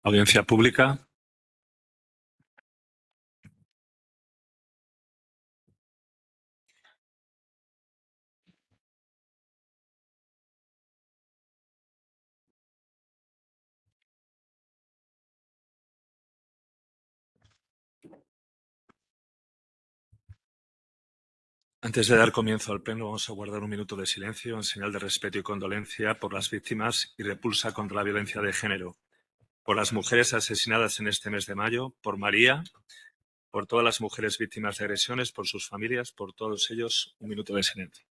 Audiencia pública. Antes de dar comienzo al pleno, vamos a guardar un minuto de silencio en señal de respeto y condolencia por las víctimas y repulsa contra la violencia de género, por las mujeres asesinadas en este mes de mayo, por María, por todas las mujeres víctimas de agresiones, por sus familias, por todos ellos, un minuto de silencio.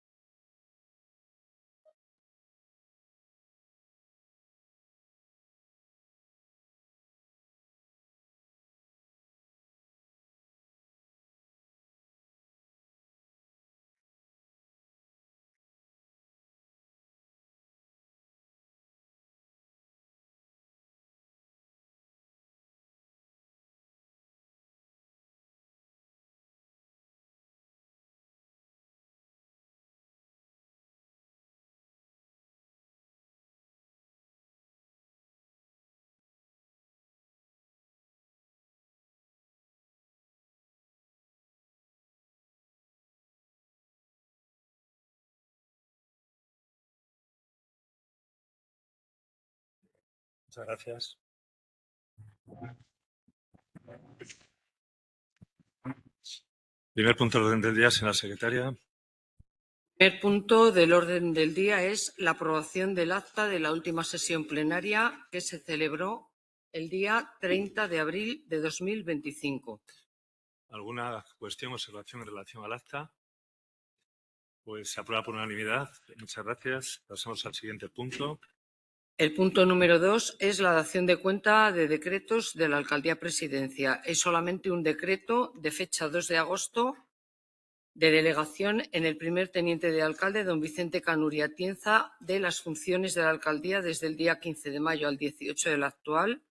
Muchas gracias. Primer punto del orden del día, señora secretaria. El primer punto del orden del día es la aprobación del acta de la última sesión plenaria que se celebró el día 30 de abril de 2025. ¿Alguna cuestión o observación en relación al acta? Pues se aprueba por unanimidad. Muchas gracias. Pasamos al siguiente punto. El punto número 2 es la dación de cuenta de decretos de la Alcaldía Presidencia. Es solamente un decreto de fecha 2 de agosto de delegación en el primer teniente de alcalde, don Vicente Canuri Atienza, de las funciones de la alcaldía desde el día 15 de mayo al 18 del actual,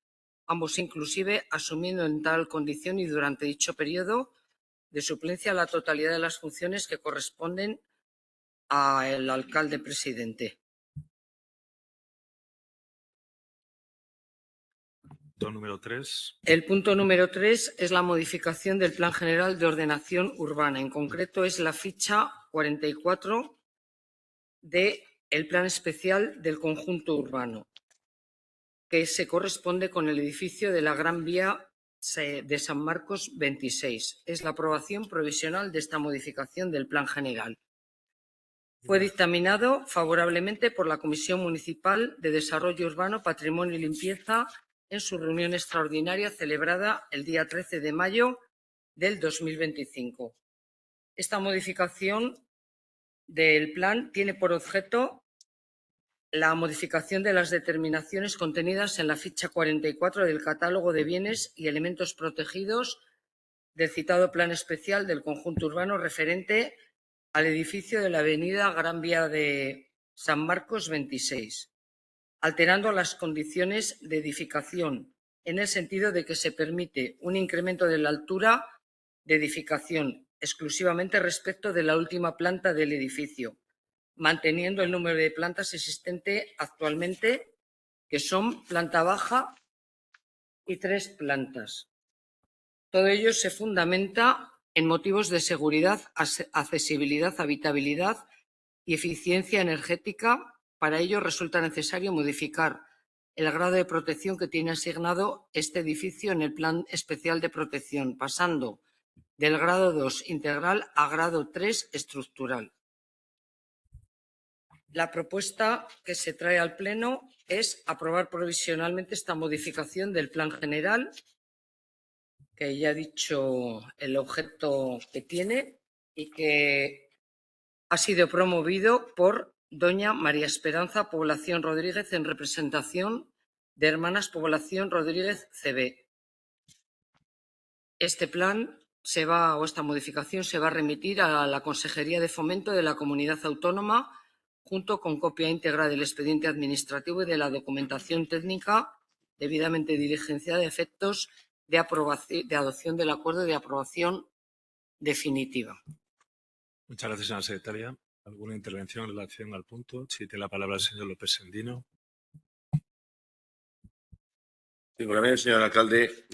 ambos inclusive asumiendo en tal condición y durante dicho periodo de suplencia la totalidad de las funciones que corresponden al alcalde presidente. Número 3. El punto número 3 es la modificación del Plan General de Ordenación Urbana. En concreto, es la ficha 44 del Plan Especial del Conjunto Urbano, que se corresponde con el edificio de la Gran Vía de San Marcos 26. Es la aprobación provisional de esta modificación del Plan General. Fue dictaminado favorablemente por la Comisión Municipal de Desarrollo Urbano, Patrimonio y Limpieza en su reunión extraordinaria celebrada el día 13 de mayo del 2025. Esta modificación del plan tiene por objeto la modificación de las determinaciones contenidas en la ficha 44 del Catálogo de Bienes y Elementos Protegidos del citado Plan Especial del Conjunto Urbano referente al edificio de la avenida Gran Vía de San Marcos 26, alterando las condiciones de edificación en el sentido de que se permite un incremento de la altura de edificación exclusivamente respecto de la última planta del edificio, manteniendo el número de plantas existente actualmente, que son planta baja y 3 plantas. Todo ello se fundamenta en motivos de seguridad, accesibilidad, habitabilidad y eficiencia energética. Para ello resulta necesario modificar el grado de protección que tiene asignado este edificio en el Plan Especial de Protección, pasando del grado 2 integral a grado 3 estructural. La propuesta que se trae al Pleno es aprobar provisionalmente esta modificación del Plan General, que ya he dicho el objeto que tiene y que ha sido promovido por doña María Esperanza Población Rodríguez en representación de Hermanas Población Rodríguez CB. Este plan esta modificación se va a remitir a la Consejería de Fomento de la Comunidad Autónoma junto con copia íntegra del expediente administrativo y de la documentación técnica debidamente diligenciada a efectos de adopción del acuerdo de aprobación definitiva. Muchas gracias, señora secretaria. ¿Alguna intervención en relación al punto? Sí, tiene la palabra el señor López Sendino. Sí, por la vez, señor alcalde,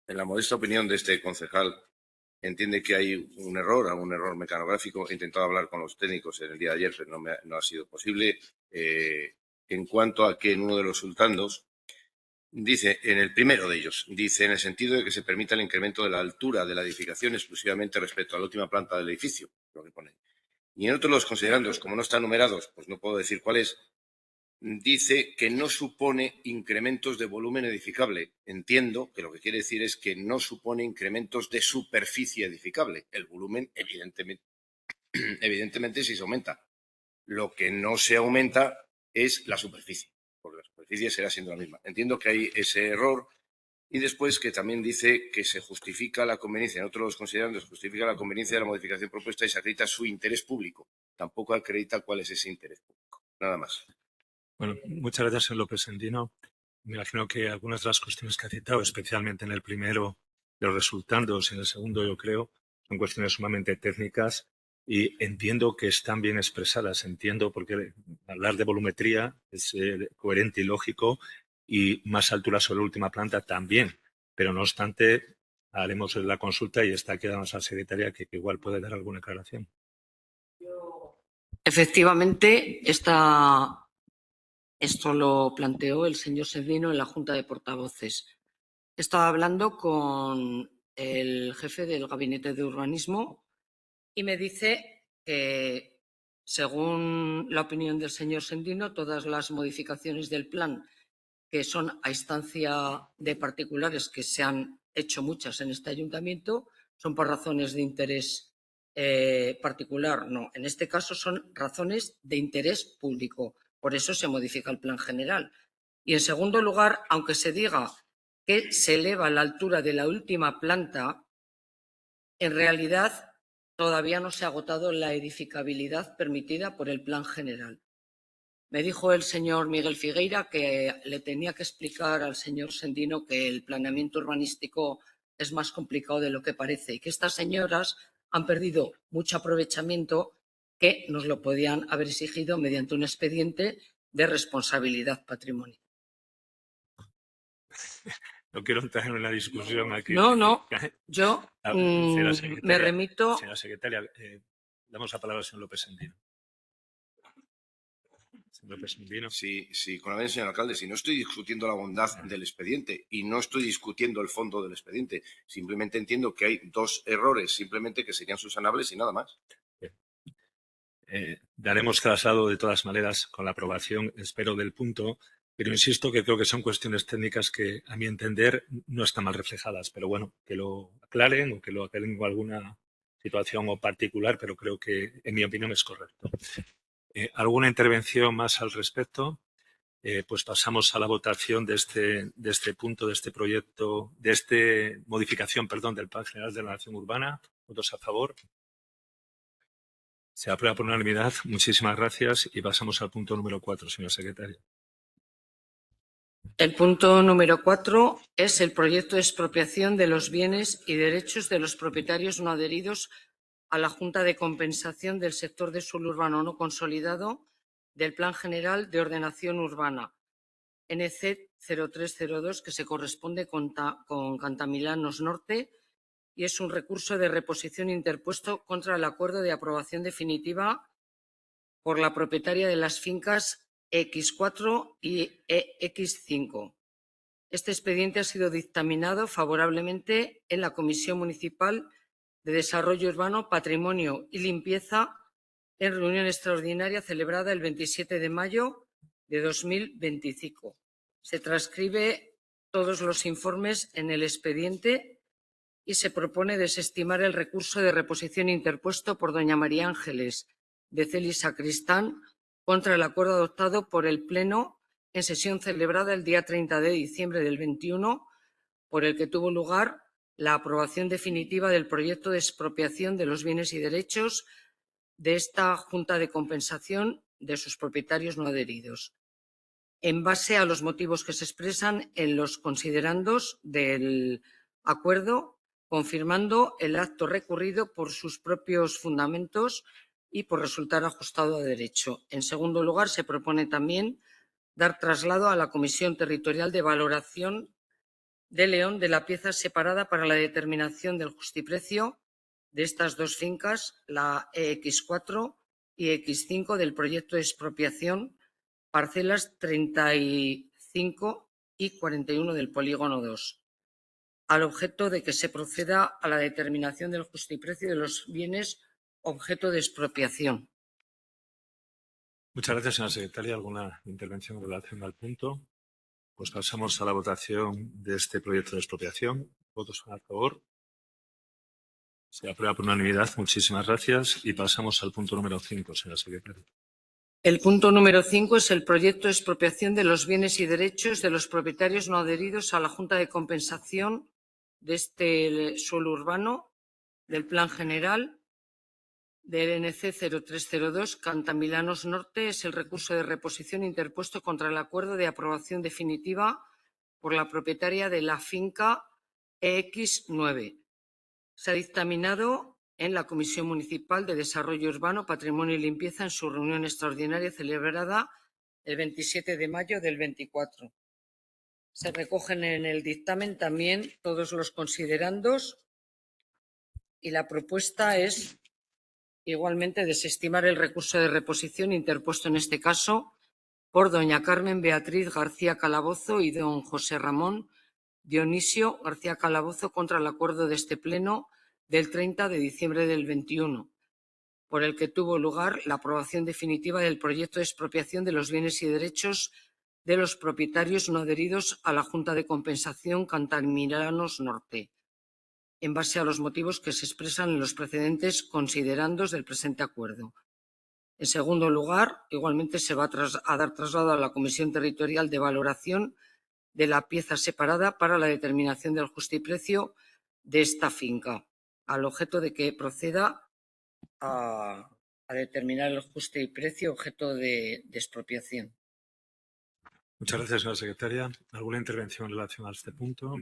en la modesta opinión de este concejal, entiende que hay un error mecanográfico. He intentado hablar con los técnicos en el día de ayer, pero no ha sido posible. En cuanto a que en uno de los sultandos dice, en el primero de ellos, dice en el sentido de que se permita el incremento de la altura de la edificación exclusivamente respecto a la última planta del edificio, lo que pone. Y en otros los considerandos, como no están numerados, pues no puedo decir cuál es, dice que no supone incrementos de volumen edificable. Entiendo que lo que quiere decir es que no supone incrementos de superficie edificable. El volumen, evidentemente sí se aumenta. Lo que no se aumenta es la superficie, porque la superficie será siendo la misma. Entiendo que hay ese error. Y después que también dice que se justifica la conveniencia, en otros considerandos se justifica la conveniencia de la modificación propuesta y se acredita su interés público. Tampoco acredita cuál es ese interés público. Nada más. Bueno, muchas gracias, señor López Endino. Me imagino que algunas de las cuestiones que ha citado, especialmente en el primero, de los resultandos, y en el segundo, yo creo, son cuestiones sumamente técnicas y entiendo que están bien expresadas. Entiendo porque hablar de volumetría es coherente y lógico, y más altura sobre la última planta también. Pero no obstante, haremos la consulta y está quedando a la secretaria que igual puede dar alguna aclaración. Efectivamente, esto lo planteó el señor Sendino en la Junta de Portavoces. Estaba hablando con el jefe del Gabinete de Urbanismo y me dice que, según la opinión del señor Sendino, todas las modificaciones del plan que son a instancia de particulares, que se han hecho muchas en este ayuntamiento, son por razones de interés particular. No, en este caso son razones de interés público. Por eso se modifica el plan general. Y, en segundo lugar, aunque se diga que se eleva la altura de la última planta, en realidad todavía no se ha agotado la edificabilidad permitida por el plan general. Me dijo el señor Miguel Figueira que le tenía que explicar al señor Sendino que el planeamiento urbanístico es más complicado de lo que parece y que estas señoras han perdido mucho aprovechamiento que nos lo podían haber exigido mediante un expediente de responsabilidad patrimonial. No quiero entrar en una discusión aquí. No, yo me remito. Señora secretaria, damos la palabra al señor López Endino. Señor López Endino. Sí, con la vez, señor alcalde, si no estoy discutiendo la bondad del expediente y no estoy discutiendo el fondo del expediente, simplemente entiendo que hay dos errores, simplemente que serían subsanables y nada más. Daremos traslado de todas maneras con la aprobación, espero, del punto, pero insisto que creo que son cuestiones técnicas que, a mi entender, no están mal reflejadas. Pero bueno, que lo aclaren o que lo aclaren con alguna situación o particular, pero creo que, en mi opinión, es correcto. ¿Alguna intervención más al respecto? Pues pasamos a la votación de este punto, de este proyecto, de esta modificación, perdón, del Plan General de la Ordenación Urbana. ¿Votos a favor? Se aprueba por unanimidad. Muchísimas gracias y pasamos al punto número 4, señor secretario. El punto número 4 es el proyecto de expropiación de los bienes y derechos de los propietarios no adheridos a la Junta de Compensación del Sector de Suelo Urbano No Consolidado del Plan General de Ordenación Urbana, NC 0302, que se corresponde con Cantamilanos Norte, y es un recurso de reposición interpuesto contra el acuerdo de aprobación definitiva por la propietaria de las fincas X4 y X5. Este expediente ha sido dictaminado favorablemente en la Comisión Municipal de Desarrollo Urbano, Patrimonio y Limpieza en reunión extraordinaria celebrada el 27 de mayo de 2025. Se transcribe todos los informes en el expediente y se propone desestimar el recurso de reposición interpuesto por doña María Ángeles de Celis Sacristán contra el acuerdo adoptado por el Pleno en sesión celebrada el día 30 de diciembre del 21, por el que tuvo lugar la aprobación definitiva del proyecto de expropiación de los bienes y derechos de esta Junta de Compensación de sus propietarios no adheridos, en base a los motivos que se expresan en los considerandos del acuerdo, confirmando el acto recurrido por sus propios fundamentos y por resultar ajustado a derecho. En segundo lugar, se propone también dar traslado a la Comisión Territorial de Valoración de León de la pieza separada para la determinación del justiprecio de estas dos fincas, la EX4 y X5 del proyecto de expropiación, parcelas 35 y 41 del polígono 2, al objeto de que se proceda a la determinación del justiprecio de los bienes objeto de expropiación. Muchas gracias, señora secretaria. ¿Alguna intervención en relación al punto? Pues pasamos a la votación de este proyecto de expropiación. ¿Votos a favor? Se aprueba por unanimidad. Muchísimas gracias. Y pasamos al punto número 5, señora secretaria. El punto número 5 es el proyecto de expropiación de los bienes y derechos de los propietarios no adheridos a la Junta de Compensación de este suelo urbano del Plan General del NC 0302 Cantamilanos Norte. Es el recurso de reposición interpuesto contra el acuerdo de aprobación definitiva por la propietaria de la finca EX9. Se ha dictaminado en la Comisión Municipal de Desarrollo Urbano, Patrimonio y Limpieza en su reunión extraordinaria celebrada el 27 de mayo del 24. Se recogen en el dictamen también todos los considerandos y la propuesta es igualmente desestimar el recurso de reposición interpuesto en este caso por doña Carmen Beatriz García Calabozo y don José Ramón Dionisio García Calabozo contra el acuerdo de este Pleno del 30 de diciembre del 21, por el que tuvo lugar la aprobación definitiva del proyecto de expropiación de los bienes y derechos de los propietarios no adheridos a la Junta de Compensación Cantamilanos Norte, en base a los motivos que se expresan en los precedentes considerandos del presente acuerdo. En segundo lugar, igualmente se va a dar traslado a la Comisión Territorial de Valoración de la pieza separada para la determinación del justiprecio de esta finca, al objeto de que proceda a determinar el justiprecio objeto de expropiación. Muchas gracias, señora secretaria. ¿Alguna intervención en relación a este punto?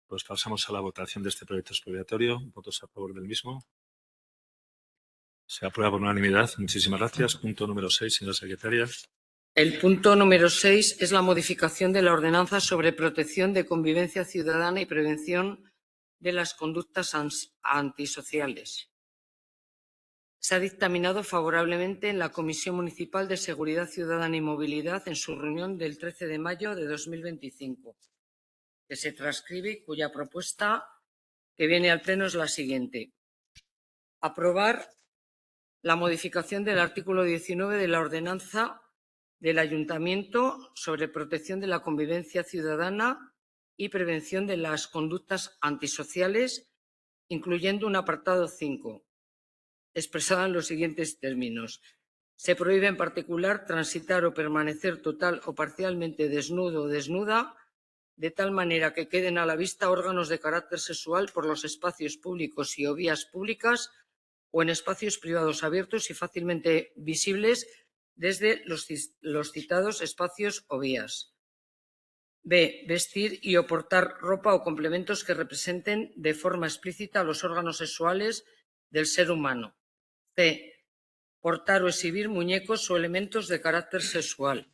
Pues pasamos a la votación de este proyecto expropiatorio. ¿Votos a favor del mismo? Se aprueba por unanimidad. Muchísimas gracias. Punto número 6, señora secretaria. El punto número 6 es la modificación de la ordenanza sobre protección de convivencia ciudadana y prevención de las conductas antisociales. Se ha dictaminado favorablemente en la Comisión Municipal de Seguridad Ciudadana y Movilidad en su reunión del 13 de mayo de 2025, que se transcribe y cuya propuesta que viene al Pleno es la siguiente. Aprobar la modificación del artículo 19 de la ordenanza del Ayuntamiento sobre protección de la convivencia ciudadana y prevención de las conductas antisociales, incluyendo un apartado 5, expresado en los siguientes términos. Se prohíbe en particular transitar o permanecer total o parcialmente desnudo o desnuda, de tal manera que queden a la vista órganos de carácter sexual por los espacios públicos y o vías públicas o en espacios privados abiertos y fácilmente visibles desde los citados espacios o vías. B. Vestir y o portar ropa o complementos que representen de forma explícita los órganos sexuales del ser humano. C. Portar o exhibir muñecos o elementos de carácter sexual.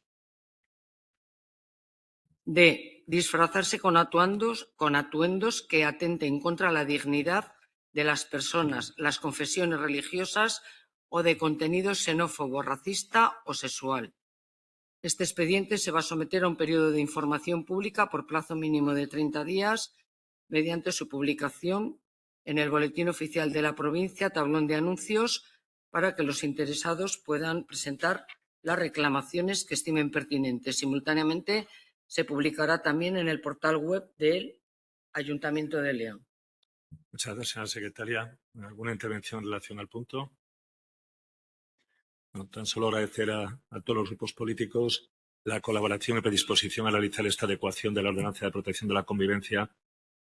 D. Disfrazarse con atuendos que atenten contra la dignidad de las personas, las confesiones religiosas o de contenido xenófobo, racista o sexual. Este expediente se va a someter a un periodo de información pública por plazo mínimo de 30 días mediante su publicación en el Boletín Oficial de la Provincia, tablón de anuncios, para que los interesados puedan presentar las reclamaciones que estimen pertinentes. Simultáneamente, se publicará también en el portal web del Ayuntamiento de León. Muchas gracias, señora secretaria. ¿Alguna intervención en relación al punto? No, tan solo agradecer a todos los grupos políticos la colaboración y predisposición a realizar esta adecuación de la Ordenanza de Protección de la Convivencia,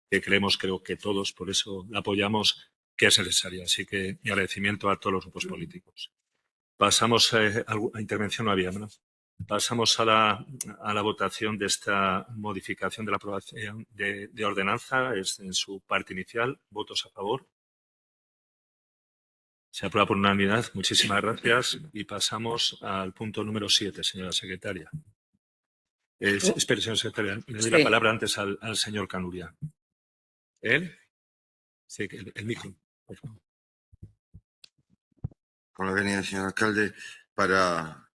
que creemos, creo que todos, por eso la apoyamos, que es necesaria. Así que mi agradecimiento a todos los grupos políticos. Pasamos a intervención, no había, ¿no? Pasamos a la votación de esta modificación de la aprobación de ordenanza en su parte inicial. ¿Votos a favor? Se aprueba por unanimidad. Muchísimas gracias. Y pasamos al punto número 7, señora secretaria. Espere, señor secretario, le doy Sí. la palabra antes al señor Canuria. ¿Él? Sí, el micro, por favor. Con la venia, señor alcalde, para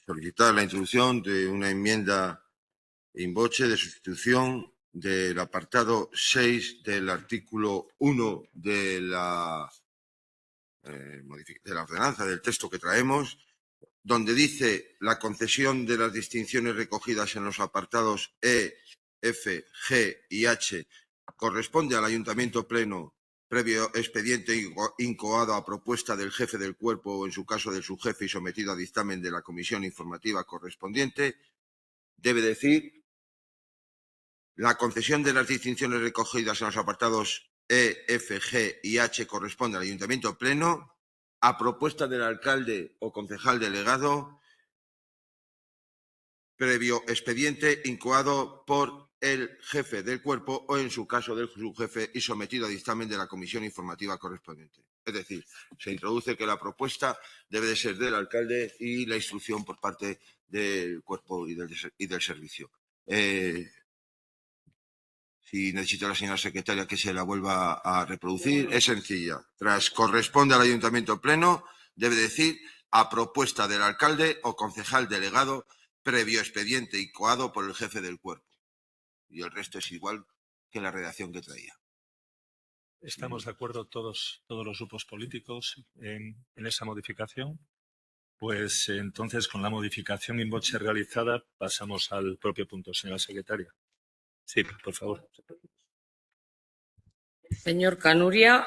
solicitar la introducción de una enmienda in voce de sustitución del apartado 6 del artículo 1 de la ordenanza, del texto que traemos, donde dice la concesión de las distinciones recogidas en los apartados E, F, G y H corresponde al Ayuntamiento Pleno previo expediente incoado a propuesta del jefe del cuerpo o, en su caso, del subjefe y sometido a dictamen de la comisión informativa correspondiente, debe decir la concesión de las distinciones recogidas en los apartados E, F, G y H corresponde al Ayuntamiento Pleno a propuesta del alcalde o concejal delegado previo expediente incoado por el jefe del cuerpo o, en su caso, del subjefe y sometido a dictamen de la comisión informativa correspondiente. Es decir, se introduce que la propuesta debe de ser del alcalde y la instrucción por parte del cuerpo y del servicio. Si necesita la señora secretaria que se la vuelva a reproducir, es sencilla. Tras corresponde al Ayuntamiento Pleno, debe decir a propuesta del alcalde o concejal delegado previo expediente incoado por el jefe del cuerpo. Y el resto es igual que la redacción que traía. ¿Estamos de acuerdo todos los grupos políticos en esa modificación? Pues entonces, con la modificación in voce realizada, pasamos al propio punto, señora secretaria. Sí, por favor. Señor Canuria,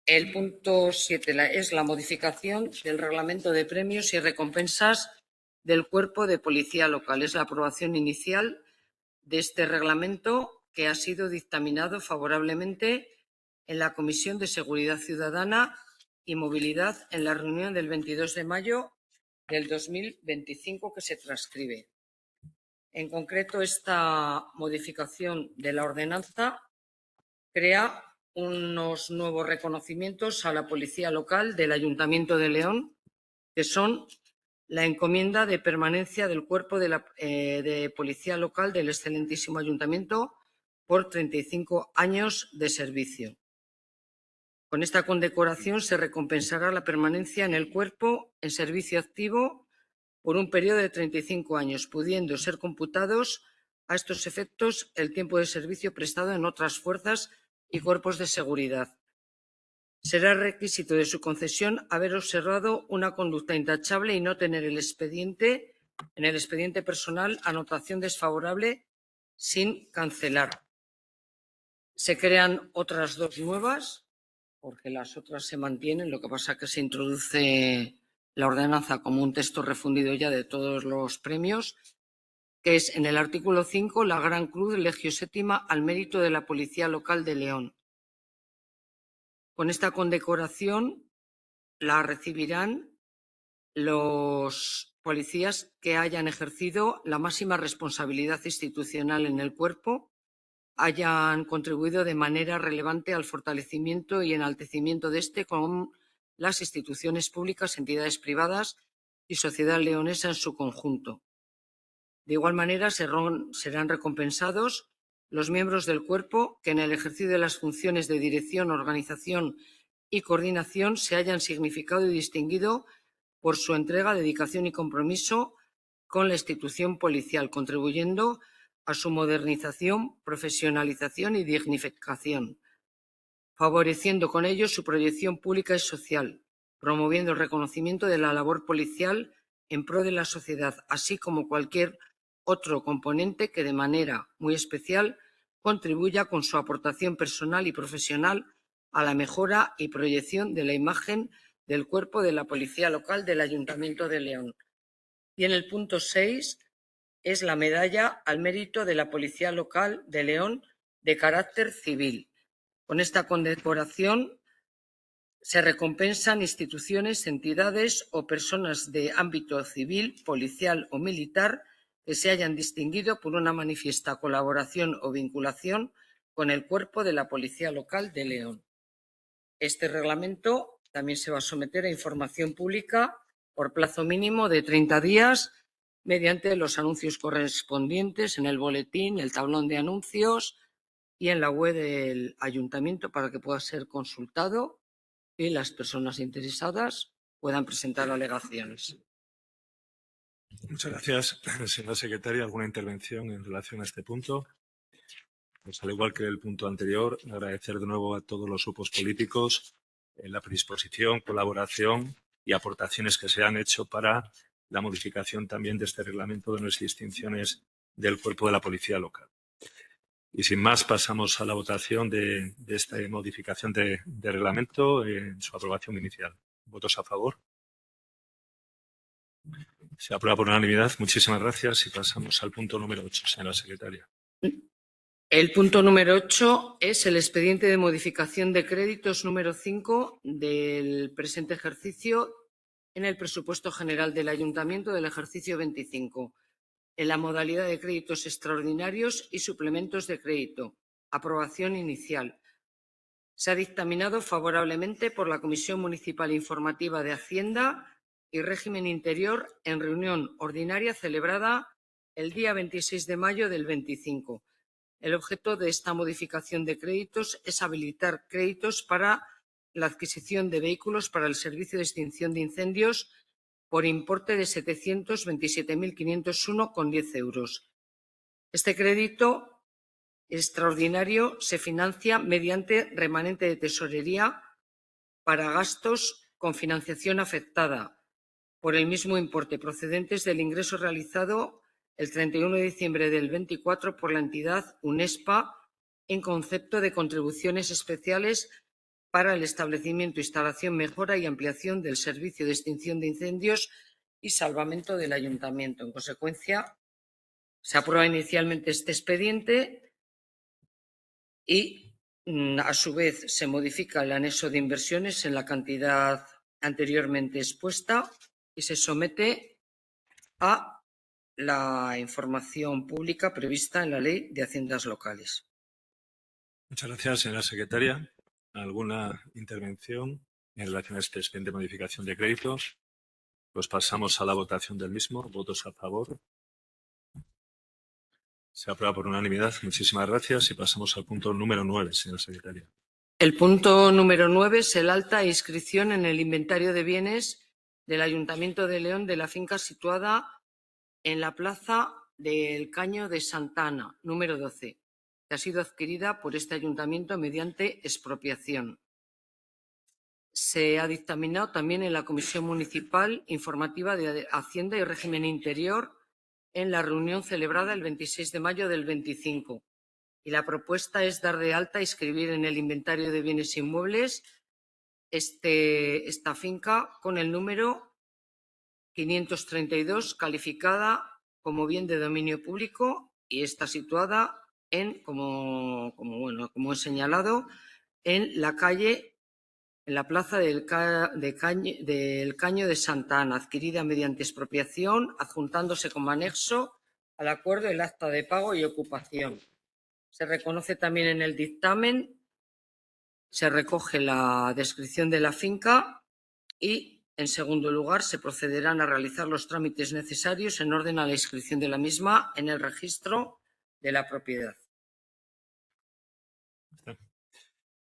el punto 7 es la modificación del reglamento de premios y recompensas del Cuerpo de Policía Local. Es la aprobación inicial de este reglamento que ha sido dictaminado favorablemente en la Comisión de Seguridad Ciudadana y Movilidad en la reunión del 22 de mayo del 2025 que se transcribe. En concreto, esta modificación de la ordenanza crea unos nuevos reconocimientos a la policía local del Ayuntamiento de León, que son la encomienda de permanencia del Cuerpo de Policía Local del excelentísimo Ayuntamiento por 35 años de servicio. Con esta condecoración se recompensará la permanencia en el cuerpo en servicio activo por un periodo de 35 años, pudiendo ser computados a estos efectos el tiempo de servicio prestado en otras fuerzas y cuerpos de seguridad. Será requisito de su concesión haber observado una conducta intachable y no tener en el expediente personal anotación desfavorable sin cancelar. Se crean otras dos nuevas, porque las otras se mantienen, lo que pasa es que se introduce la ordenanza como un texto refundido ya de todos los premios, que es en el artículo 5 la Gran Cruz Legio Séptima al mérito de la Policía Local de León. Con esta condecoración la recibirán los policías que hayan ejercido la máxima responsabilidad institucional en el cuerpo, hayan contribuido de manera relevante al fortalecimiento y enaltecimiento de este con las instituciones públicas, entidades privadas y sociedad leonesa en su conjunto. De igual manera, serán recompensados los miembros del cuerpo que en el ejercicio de las funciones de dirección, organización y coordinación se hayan significado y distinguido por su entrega, dedicación y compromiso con la institución policial, contribuyendo a su modernización, profesionalización y dignificación, favoreciendo con ello su proyección pública y social, promoviendo el reconocimiento de la labor policial en pro de la sociedad, así como cualquier otro componente que de manera muy especial contribuya con su aportación personal y profesional a la mejora y proyección de la imagen del cuerpo de la Policía Local del Ayuntamiento de León. Y en el punto 6 es la medalla al mérito de la Policía Local de León de carácter civil. Con esta condecoración se recompensan instituciones, entidades o personas de ámbito civil, policial o militar que se hayan distinguido por una manifiesta colaboración o vinculación con el cuerpo de la Policía Local de León. Este reglamento también se va a someter a información pública por plazo mínimo de 30 días mediante los anuncios correspondientes en el boletín, el tablón de anuncios y en la web del ayuntamiento para que pueda ser consultado y las personas interesadas puedan presentar alegaciones. Muchas gracias, señora secretaria. ¿Alguna intervención en relación a este punto? Pues al igual que el punto anterior, agradecer de nuevo a todos los grupos políticos la predisposición, colaboración y aportaciones que se han hecho para la modificación también de este reglamento de las distinciones del cuerpo de la policía local. Y sin más, pasamos a la votación de esta modificación de reglamento en su aprobación inicial. ¿Votos a favor? Se aprueba por unanimidad. Muchísimas gracias y pasamos al punto número 8, señora secretaria. El punto número 8 es el expediente de modificación de créditos número 5 del presente ejercicio en el presupuesto general del Ayuntamiento del ejercicio 25, en la modalidad de créditos extraordinarios y suplementos de crédito. Aprobación inicial. Se ha dictaminado favorablemente por la Comisión Municipal Informativa de Hacienda y Régimen Interior en reunión ordinaria celebrada el día 26 de mayo del 25. El objeto de esta modificación de créditos es habilitar créditos para la adquisición de vehículos para el servicio de extinción de incendios por importe de 727.501,10 euros. Este crédito extraordinario se financia mediante remanente de tesorería para gastos con financiación afectada por el mismo importe procedentes del ingreso realizado el 31 de diciembre del 24 por la entidad UNESPA en concepto de contribuciones especiales para el establecimiento, instalación, mejora y ampliación del servicio de extinción de incendios y salvamento del Ayuntamiento. En consecuencia, se aprueba inicialmente este expediente y, a su vez, se modifica el anexo de inversiones en la cantidad anteriormente expuesta y se somete a la información pública prevista en la Ley de Haciendas Locales. Muchas gracias, señora secretaria. ¿Alguna intervención en relación a este expediente de modificación de créditos? Pues pasamos a la votación del mismo. ¿Votos a favor? Se aprueba por unanimidad. Muchísimas gracias y pasamos al punto número 9, señora secretaria. El punto número 9 es el alta e inscripción en el inventario de bienes del Ayuntamiento de León de la finca situada en la plaza del Caño de Santa Ana, número 12, que ha sido adquirida por este ayuntamiento mediante expropiación. Se ha dictaminado también en la Comisión Municipal Informativa de Hacienda y Régimen Interior en la reunión celebrada el 26 de mayo del 25. Y la propuesta es dar de alta e inscribir en el inventario de bienes inmuebles esta finca con el número 532, calificada como bien de dominio público y está situada como he señalado, en la calle, en la plaza del Caño de Santa Ana, adquirida mediante expropiación, adjuntándose como anexo al acuerdo el acta de pago y ocupación. Se reconoce también en el dictamen, se recoge la descripción de la finca y, en segundo lugar, se procederán a realizar los trámites necesarios en orden a la inscripción de la misma en el registro de la propiedad.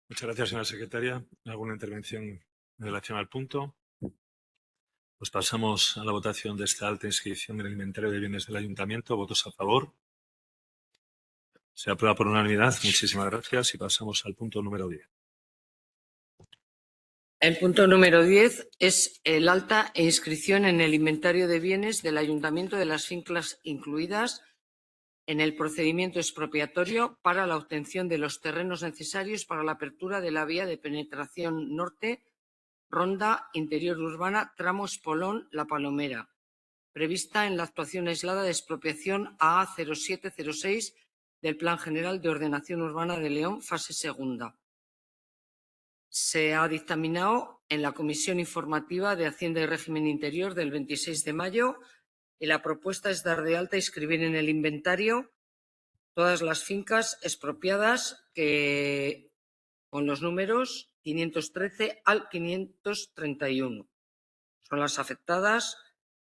Muchas gracias, señora secretaria. ¿Alguna intervención en relación al punto? Pues pasamos a la votación de esta alta inscripción en el inventario de bienes del Ayuntamiento. ¿Votos a favor? Se aprueba por unanimidad. Muchísimas gracias y pasamos al punto número 10. El punto número 10 es el alta e inscripción en el inventario de bienes del Ayuntamiento de las fincas incluidas en el procedimiento expropiatorio para la obtención de los terrenos necesarios para la apertura de la vía de penetración norte, Ronda Interior Urbana, tramo Espolón-La Palomera, prevista en la actuación aislada de expropiación A0706 del Plan General de Ordenación Urbana de León, fase segunda. Se ha dictaminado en la Comisión Informativa de Hacienda y Régimen Interior del 26 de mayo y la propuesta es dar de alta e inscribir en el inventario todas las fincas expropiadas con los números 513 al 531. Son las afectadas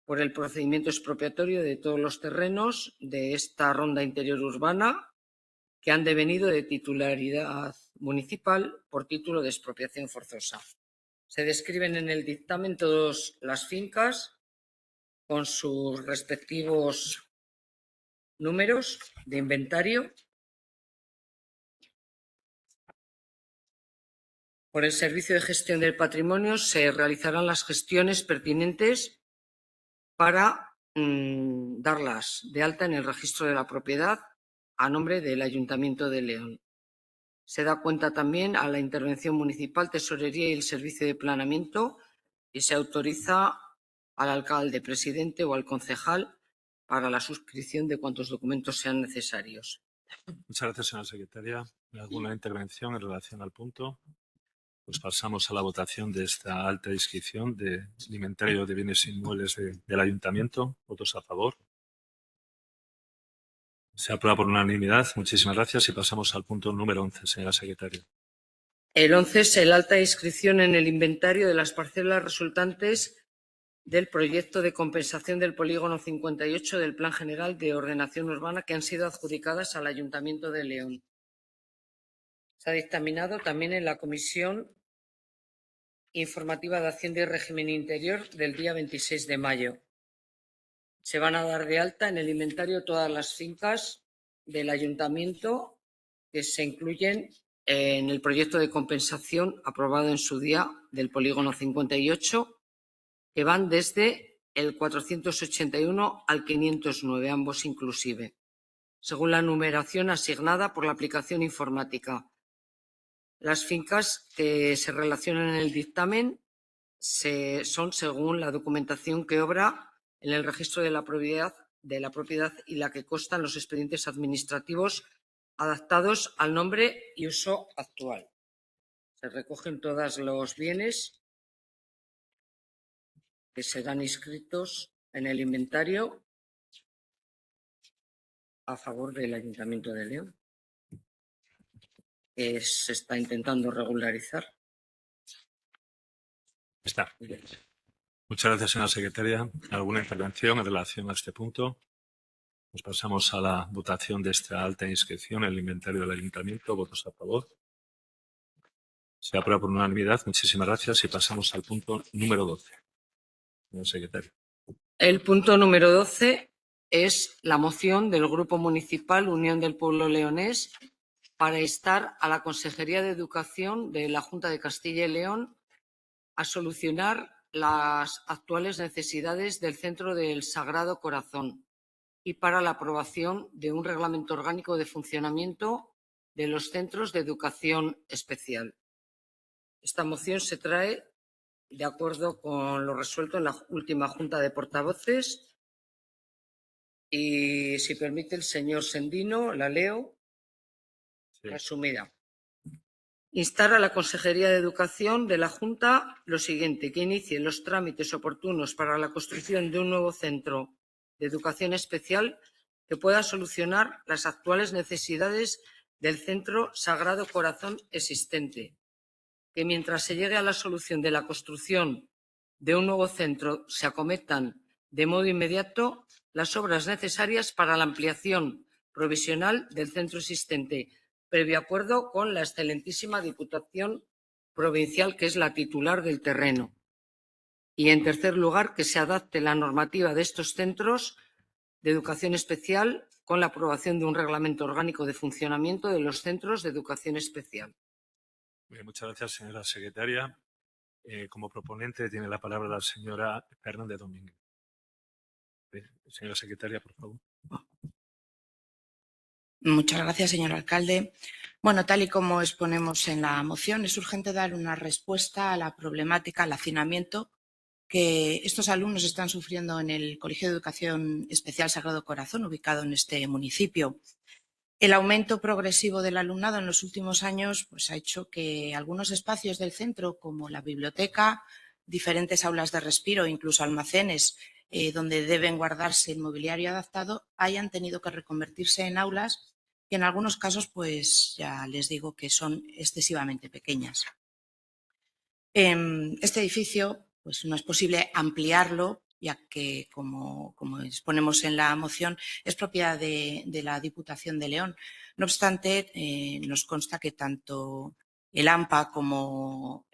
por el procedimiento expropiatorio de todos los terrenos de esta ronda interior urbana que han devenido de titularidad municipal por título de expropiación forzosa. Se describen en el dictamen todas las fincas con sus respectivos números de inventario. Por el Servicio de Gestión del Patrimonio se realizarán las gestiones pertinentes para darlas de alta en el registro de la propiedad a nombre del Ayuntamiento de León. Se da cuenta también a la intervención municipal, tesorería y el servicio de planeamiento y se autoriza al alcalde, presidente o al concejal para la suscripción de cuantos documentos sean necesarios. Muchas gracias, señora secretaria. ¿Alguna intervención en relación al punto? Pues pasamos a la votación de esta alta inscripción del inventario de bienes inmuebles del Ayuntamiento. ¿Votos a favor? Se aprueba por unanimidad. Muchísimas gracias. Y pasamos al punto número 11, señora secretaria. El 11 es el alta inscripción en el inventario de las parcelas resultantes del proyecto de compensación del polígono 58 del Plan General de Ordenación Urbana que han sido adjudicadas al Ayuntamiento de León. Se ha dictaminado también en la Comisión Informativa de Hacienda y Régimen Interior del día 26 de mayo. Se van a dar de alta en el inventario todas las fincas del Ayuntamiento que se incluyen en el proyecto de compensación aprobado en su día del polígono 58, que van desde el 481 al 509, ambos inclusive, según la numeración asignada por la aplicación informática. Las fincas que se relacionan en el dictamen son según la documentación que obra en el registro de la propiedad y la que consta en los expedientes administrativos adaptados al nombre y uso actual. Se recogen todos los bienes que serán inscritos en el inventario a favor del Ayuntamiento de León, que se está intentando regularizar. Está. Muchas gracias, señora secretaria. ¿Alguna intervención en relación a este punto? Pues pasamos a la votación de esta alta inscripción en el inventario del Ayuntamiento. ¿Votos a favor? Se aprueba por unanimidad. Muchísimas gracias. Y pasamos al punto número 12. Señor secretario. El punto número 12 es la moción del Grupo Municipal Unión del Pueblo Leonés para instar a la Consejería de Educación de la Junta de Castilla y León a solucionar las actuales necesidades del Centro del Sagrado Corazón y para la aprobación de un reglamento orgánico de funcionamiento de los centros de educación especial. Esta moción se trae de acuerdo con lo resuelto en la última Junta de Portavoces y, si permite el señor Sendino, la leo resumida. Instar a la Consejería de Educación de la Junta lo siguiente: que inicie los trámites oportunos para la construcción de un nuevo centro de educación especial que pueda solucionar las actuales necesidades del Centro Sagrado Corazón existente, que mientras se llegue a la solución de la construcción de un nuevo centro se acometan de modo inmediato las obras necesarias para la ampliación provisional del centro existente, previo acuerdo con la excelentísima Diputación Provincial, que es la titular del terreno. Y, en tercer lugar, que se adapte la normativa de estos centros de educación especial con la aprobación de un reglamento orgánico de funcionamiento de los centros de educación especial. Bien, muchas gracias, señora secretaria. Como proponente tiene la palabra la señora Fernández Domínguez. Señora secretaria, por favor. Muchas gracias, señor alcalde. Bueno, tal y como exponemos en la moción, es urgente dar una respuesta a la problemática, al hacinamiento que estos alumnos están sufriendo en el Colegio de Educación Especial Sagrado Corazón, ubicado en este municipio. El aumento progresivo del alumnado en los últimos años ha hecho que algunos espacios del centro, como la biblioteca, diferentes aulas de respiro, incluso almacenes donde deben guardarse el mobiliario adaptado, hayan tenido que reconvertirse en aulas que en algunos casos, ya les digo que son excesivamente pequeñas. Este edificio no es posible ampliarlo ya que, como exponemos en la moción, es propiedad de la Diputación de León. No obstante, nos consta que tanto el AMPA como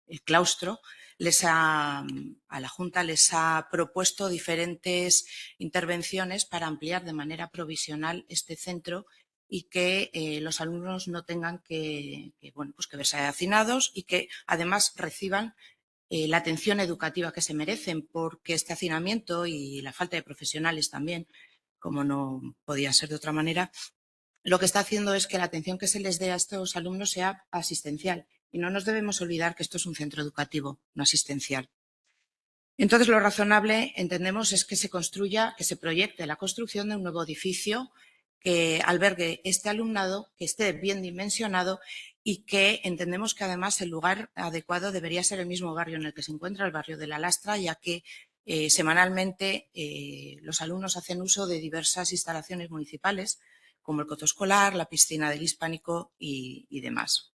el claustro a la Junta les ha propuesto diferentes intervenciones para ampliar de manera provisional este centro y que los alumnos no tengan que verse hacinados y que además reciban la atención educativa que se merecen, porque este hacinamiento y la falta de profesionales también, como no podía ser de otra manera, lo que está haciendo es que la atención que se les dé a estos alumnos sea asistencial. Y no nos debemos olvidar que esto es un centro educativo, no asistencial. Entonces, lo razonable, entendemos, es que se construya, que se proyecte la construcción de un nuevo edificio que albergue este alumnado, que esté bien dimensionado y que entendemos que además el lugar adecuado debería ser el mismo barrio en el que se encuentra, el barrio de La Lastra, ya que semanalmente los alumnos hacen uso de diversas instalaciones municipales, como el coto escolar, la piscina del Hispánico y demás.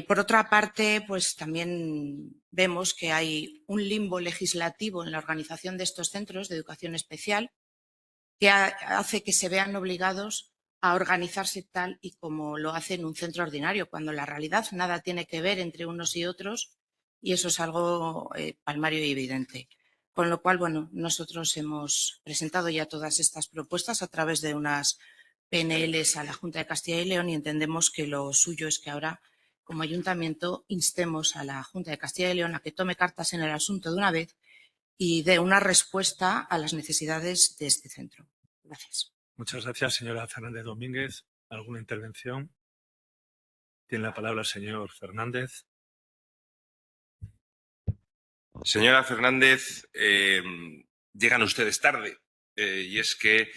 Por otra parte, pues también vemos que hay un limbo legislativo en la organización de estos centros de educación especial que hace que se vean obligados a organizarse tal y como lo hace en un centro ordinario, cuando en la realidad nada tiene que ver entre unos y otros y eso es algo palmario y evidente. Con lo cual, bueno, nosotros hemos presentado ya todas estas propuestas a través de unas PNLs a la Junta de Castilla y León y entendemos que lo suyo es que ahora, como ayuntamiento, instemos a la Junta de Castilla y León a que tome cartas en el asunto de una vez y dé una respuesta a las necesidades de este centro. Gracias. Muchas gracias, señora Fernández Domínguez. ¿Alguna intervención? Tiene la palabra el señor Fernández. Señora Fernández, llegan ustedes tarde y es que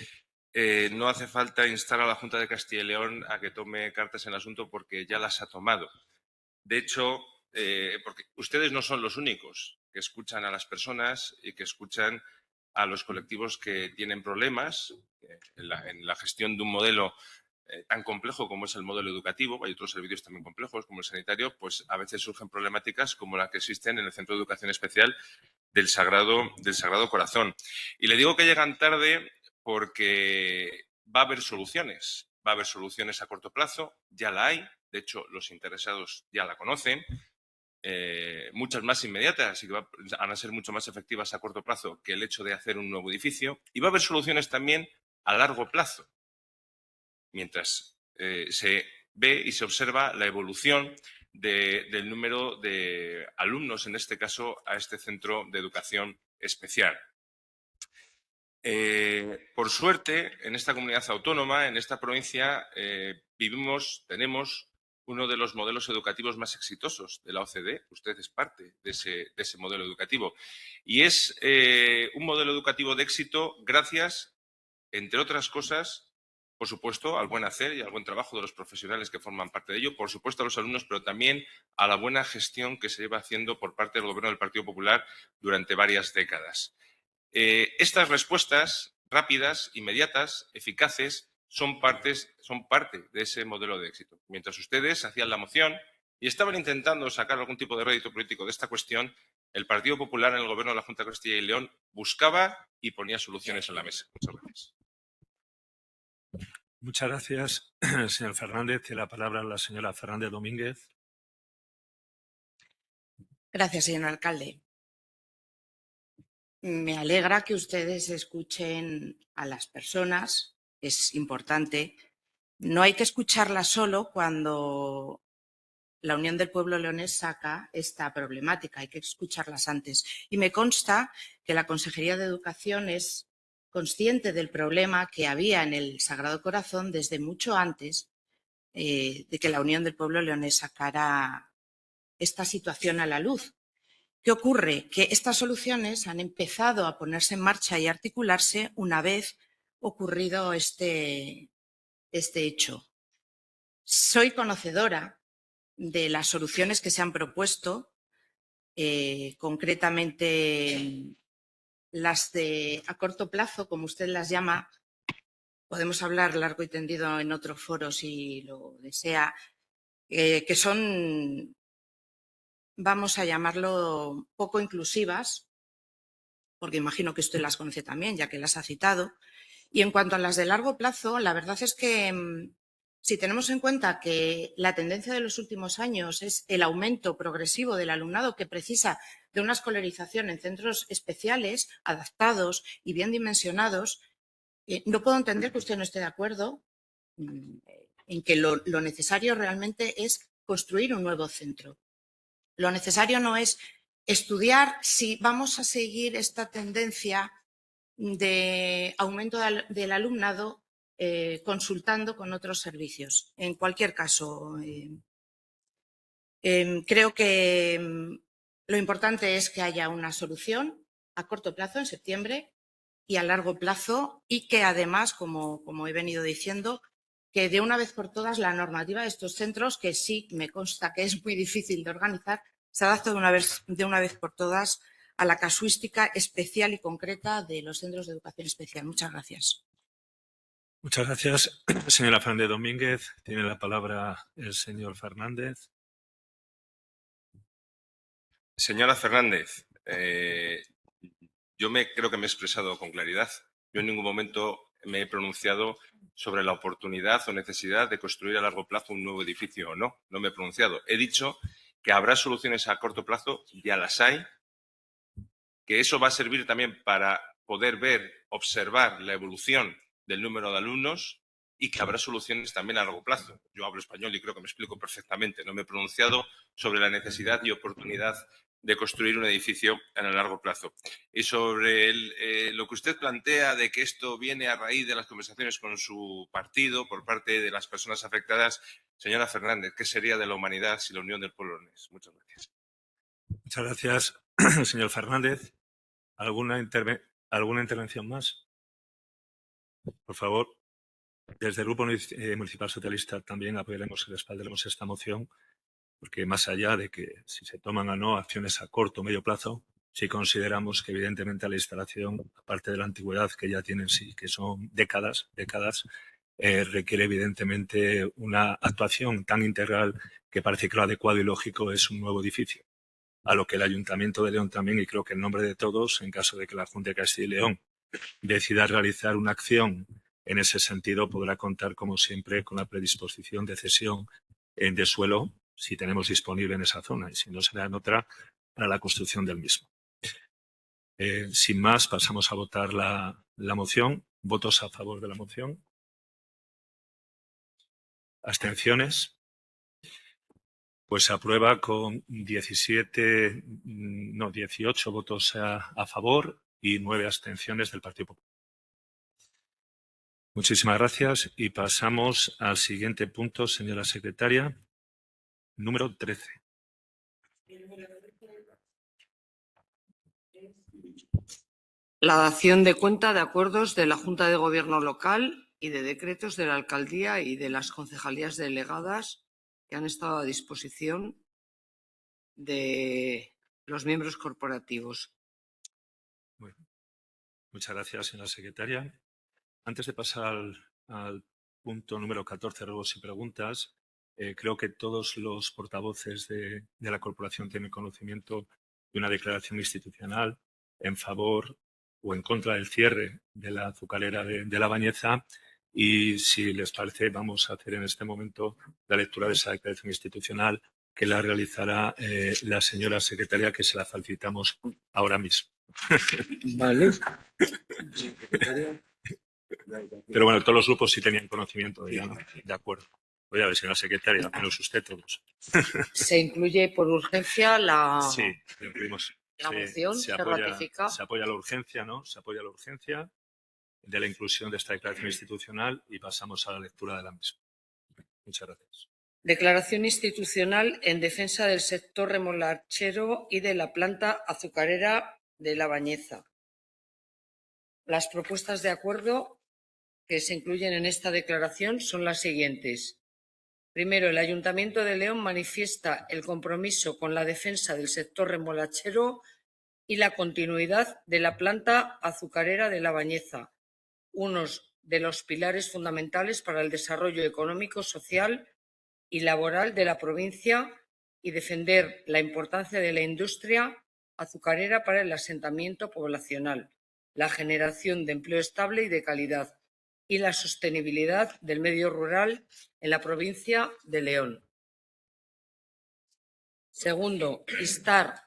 no hace falta instar a la Junta de Castilla y León a que tome cartas en el asunto porque ya las ha tomado. De hecho, porque ustedes no son los únicos que escuchan a las personas y que escuchan a los colectivos que tienen problemas en la gestión de un modelo tan complejo como es el modelo educativo. Hay otros servicios también complejos como el sanitario, pues a veces surgen problemáticas como las que existen en el Centro de Educación Especial del Sagrado Corazón. Y le digo que llegan tarde porque va a haber soluciones. Va a haber soluciones a corto plazo, ya la hay. De hecho, los interesados ya la conocen. Muchas más inmediatas y que van a ser mucho más efectivas a corto plazo que el hecho de hacer un nuevo edificio. Y va a haber soluciones también a largo plazo, mientras se ve y se observa la evolución del número de alumnos, en este caso, a este centro de educación especial. Por suerte, en esta comunidad autónoma, en esta provincia, tenemos uno de los modelos educativos más exitosos de la OCDE. Usted es parte de ese modelo educativo. Y es un modelo educativo de éxito gracias, entre otras cosas, por supuesto, al buen hacer y al buen trabajo de los profesionales que forman parte de ello, por supuesto a los alumnos, pero también a la buena gestión que se lleva haciendo por parte del Gobierno del Partido Popular durante varias décadas. Estas respuestas rápidas, inmediatas, eficaces, son parte de ese modelo de éxito. Mientras ustedes hacían la moción y estaban intentando sacar algún tipo de rédito político de esta cuestión, el Partido Popular en el Gobierno de la Junta de Castilla y León buscaba y ponía soluciones en la mesa. Muchas gracias. Muchas gracias, señor Fernández. Tiene la palabra la señora Fernández Domínguez. Gracias, señor alcalde. Me alegra que ustedes escuchen a las personas, es importante. No hay que escucharlas solo cuando la Unión del Pueblo Leonés saca esta problemática, hay que escucharlas antes. Y me consta que la Consejería de Educación es consciente del problema que había en el Sagrado Corazón desde mucho antes de que la Unión del Pueblo Leonés sacara esta situación a la luz. ¿Qué ocurre? Que estas soluciones han empezado a ponerse en marcha y articularse una vez ocurrido este hecho. Soy conocedora de las soluciones que se han propuesto, concretamente las de a corto plazo, como usted las llama. Podemos hablar largo y tendido en otro foro si lo desea, que son, vamos a llamarlo, poco inclusivas porque imagino que usted las conoce también, ya que las ha citado. Y en cuanto a las de largo plazo, la verdad es que si tenemos en cuenta que la tendencia de los últimos años es el aumento progresivo del alumnado que precisa de una escolarización en centros especiales, adaptados y bien dimensionados, no puedo entender que usted no esté de acuerdo en que lo necesario realmente es construir un nuevo centro. Lo necesario no es estudiar si vamos a seguir esta tendencia de aumento del alumnado consultando con otros servicios. En cualquier caso, creo que lo importante es que haya una solución a corto plazo, en septiembre, y a largo plazo, y que además, como he venido diciendo, que de una vez por todas la normativa de estos centros, que sí me consta que es muy difícil de organizar, se adapte de una vez por todas a la casuística especial y concreta de los centros de educación especial. Muchas gracias. Muchas gracias, señora Fernández Domínguez. Tiene la palabra el señor Fernández. Señora Fernández, yo creo que me he expresado con claridad. Yo en ningún momento me he pronunciado sobre la oportunidad o necesidad de construir a largo plazo un nuevo edificio o no. No me he pronunciado. He dicho que habrá soluciones a corto plazo, ya las hay, que eso va a servir también para poder observar la evolución del número de alumnos y que habrá soluciones también a largo plazo. Yo hablo español y creo que me explico perfectamente. No me he pronunciado sobre la necesidad y oportunidad de construir un edificio a largo plazo. Y sobre lo que usted plantea de que esto viene a raíz de las conversaciones con su partido por parte de las personas afectadas, señora Fernández, ¿qué sería de la humanidad sin la unión del pueblo leonés? Muchas gracias. Muchas gracias, señor Fernández. ¿Alguna intervención más? Por favor. Desde el Grupo Municipal Socialista también apoyaremos y respaldaremos esta moción, porque más allá de que si se toman o no acciones a corto o medio plazo, sí consideramos que evidentemente la instalación, aparte de la antigüedad que ya tienen, sí, que son décadas, requiere evidentemente una actuación tan integral que parece que lo adecuado y lógico es un nuevo edificio. A lo que el Ayuntamiento de León también, y creo que en nombre de todos, en caso de que la Junta de Castilla y León decida realizar una acción en ese sentido, podrá contar, como siempre, con la predisposición de cesión de suelo, si tenemos disponible en esa zona, y si no será en otra, para la construcción del mismo. Sin más, pasamos a votar la moción. ¿Votos a favor de la moción? ¿Abstenciones? Pues se aprueba con 18 votos a favor y 9 abstenciones del Partido Popular. Muchísimas gracias y pasamos al siguiente punto, señora secretaria, número 13. La dación de cuenta de acuerdos de la Junta de Gobierno local y de decretos de la Alcaldía y de las concejalías delegadas que han estado a disposición de los miembros corporativos. Bueno, muchas gracias, señora secretaria. Antes de pasar al punto número 14, ruegos y preguntas, creo que todos los portavoces de la corporación tienen conocimiento de una declaración institucional en favor o en contra del cierre de la azucarera de La Bañeza, y si les parece vamos a hacer en este momento la lectura de esa declaración institucional que la realizará la señora secretaria, que se la facilitamos ahora mismo. Vale. Pero bueno, todos los grupos sí tenían conocimiento de ella, ¿no? De acuerdo. Voy a ver, señora secretaria, menos usted todos. Se incluye por urgencia Sí, incluimos. La moción, se ratifica. Se apoya la urgencia, ¿no? Se apoya la urgencia de la inclusión de esta declaración institucional y pasamos a la lectura de la misma. Muchas gracias. Declaración institucional en defensa del sector remolachero y de la planta azucarera de La Bañeza. Las propuestas de acuerdo que se incluyen en esta declaración son las siguientes. Primero, el Ayuntamiento de León manifiesta el compromiso con la defensa del sector remolachero y la continuidad de la planta azucarera de La Bañeza, unos de los pilares fundamentales para el desarrollo económico, social y laboral de la provincia, y defender la importancia de la industria azucarera para el asentamiento poblacional, la generación de empleo estable y de calidad y la sostenibilidad del medio rural en la provincia de León. Segundo, instar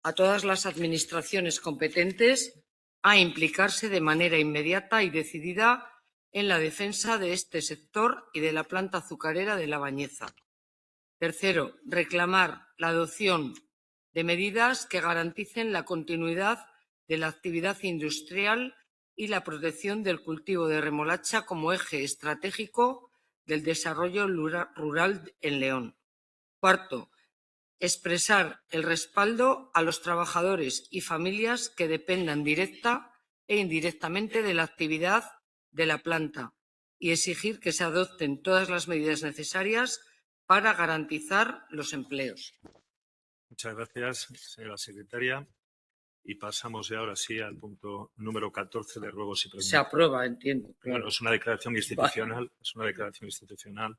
a todas las administraciones competentes a implicarse de manera inmediata y decidida en la defensa de este sector y de la planta azucarera de La Bañeza. Tercero, reclamar la adopción de medidas que garanticen la continuidad de la actividad industrial y la protección del cultivo de remolacha como eje estratégico del desarrollo rural en León. Cuarto, expresar el respaldo a los trabajadores y familias que dependan directa e indirectamente de la actividad de la planta y exigir que se adopten todas las medidas necesarias para garantizar los empleos. Muchas gracias, señora secretaria. Y pasamos ya ahora sí al punto número 14 de ruegos y preguntas. Se aprueba, entiendo. Claro. Bueno, es una declaración institucional. Vale. Es una declaración institucional.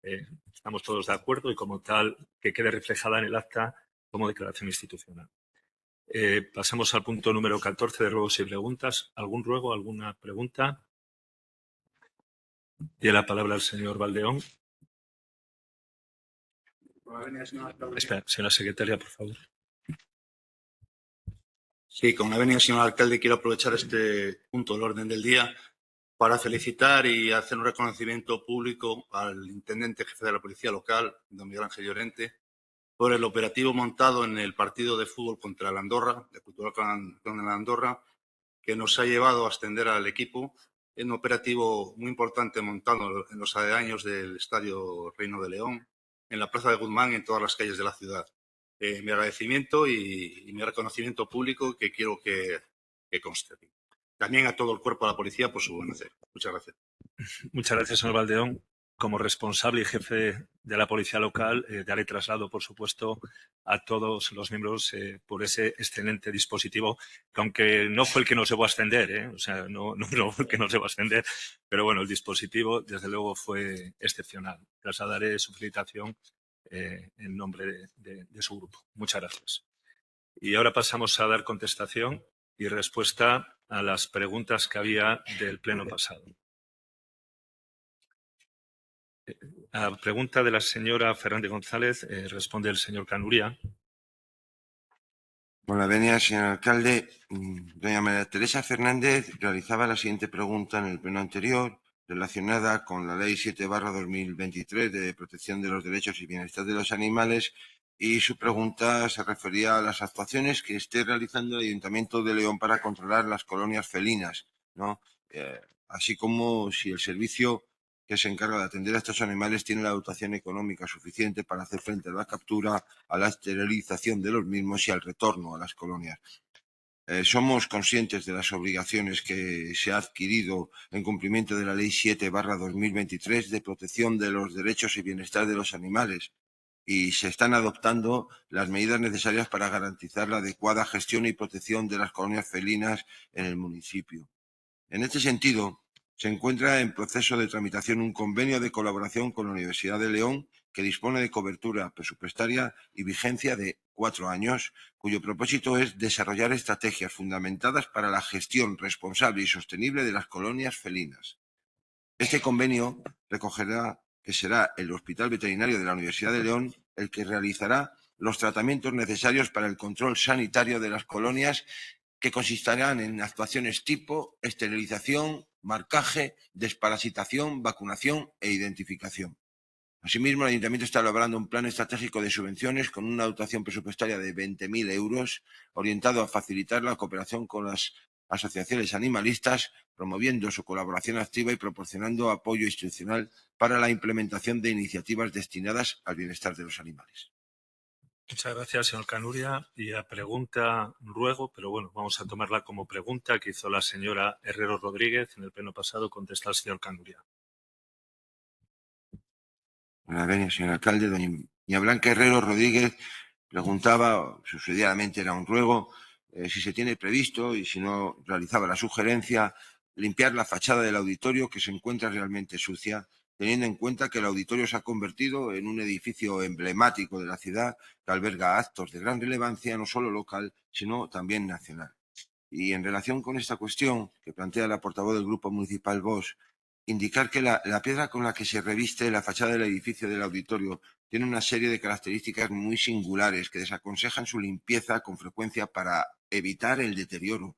Estamos todos de acuerdo y como tal que quede reflejada en el acta como declaración institucional. Pasamos al punto número 14 de ruegos y preguntas. ¿Algún ruego, alguna pregunta? Tiene la palabra el señor Valdeón. Espera, señora secretaria, por favor. Sí, con la venia, señor alcalde, quiero aprovechar este punto del orden del día para felicitar y hacer un reconocimiento público al intendente jefe de la policía local, don Miguel Ángel Llorente, por el operativo montado en el partido de fútbol contra el Andorra, de Cultural con el Andorra, que nos ha llevado a ascender al equipo en un operativo muy importante montado en los aledaños del Estadio Reino de León, en la Plaza de Guzmán y en todas las calles de la ciudad. Mi agradecimiento y mi reconocimiento público que quiero que conste. También a todo el cuerpo de la policía por su buen hacer. Muchas gracias. Muchas gracias, señor Valdeón. Como responsable y jefe de la policía local, daré traslado, por supuesto, a todos los miembros por ese excelente dispositivo, que aunque no fue el que nos llevó a ascender, o sea, no fue el que nos llevó a ascender, pero bueno, el dispositivo, desde luego, fue excepcional. Trasladaré su felicitación en nombre de su grupo. Muchas gracias. Y ahora pasamos a dar contestación y respuesta a las preguntas que había del pleno pasado. A la pregunta de la señora Fernández González responde el señor Canuria. Con la venia, señor alcalde, doña María Teresa Fernández realizaba la siguiente pregunta en el pleno anterior relacionada con la Ley 7/2023 de protección de los derechos y bienestar de los animales y su pregunta se refería a las actuaciones que esté realizando el Ayuntamiento de León para controlar las colonias felinas, ¿no? Así como si el servicio que se encarga de atender a estos animales tiene la dotación económica suficiente para hacer frente a la captura, a la esterilización de los mismos y al retorno a las colonias. Somos conscientes de las obligaciones que se ha adquirido en cumplimiento de la Ley 7/2023 de protección de los derechos y bienestar de los animales y se están adoptando las medidas necesarias para garantizar la adecuada gestión y protección de las colonias felinas en el municipio. En este sentido, se encuentra en proceso de tramitación un convenio de colaboración con la Universidad de León que dispone de cobertura presupuestaria y vigencia de 4 años, cuyo propósito es desarrollar estrategias fundamentadas para la gestión responsable y sostenible de las colonias felinas. Este convenio recogerá que será el Hospital Veterinario de la Universidad de León el que realizará los tratamientos necesarios para el control sanitario de las colonias que consistirán en actuaciones tipo esterilización, marcaje, desparasitación, vacunación e identificación. Asimismo, el Ayuntamiento está elaborando un plan estratégico de subvenciones con una dotación presupuestaria de 20.000 euros orientado a facilitar la cooperación con las asociaciones animalistas, promoviendo su colaboración activa y proporcionando apoyo institucional para la implementación de iniciativas destinadas al bienestar de los animales. Muchas gracias, señor Canuria. Y a pregunta ruego, pero bueno, vamos a tomarla como pregunta que hizo la señora Herrero Rodríguez en el pleno pasado. Contesta el señor Canuria. Buenas noches, señor alcalde. Doña Blanca Herrero Rodríguez preguntaba, subsidiariamente era un ruego, si se tiene previsto y si no realizaba la sugerencia, limpiar la fachada del auditorio que se encuentra realmente sucia, teniendo en cuenta que el auditorio se ha convertido en un edificio emblemático de la ciudad que alberga actos de gran relevancia no solo local, sino también nacional. Y en relación con esta cuestión que plantea la portavoz del Grupo Municipal Vox, indicar que la piedra con la que se reviste la fachada del edificio del auditorio tiene una serie de características muy singulares que desaconsejan su limpieza con frecuencia para evitar el deterioro.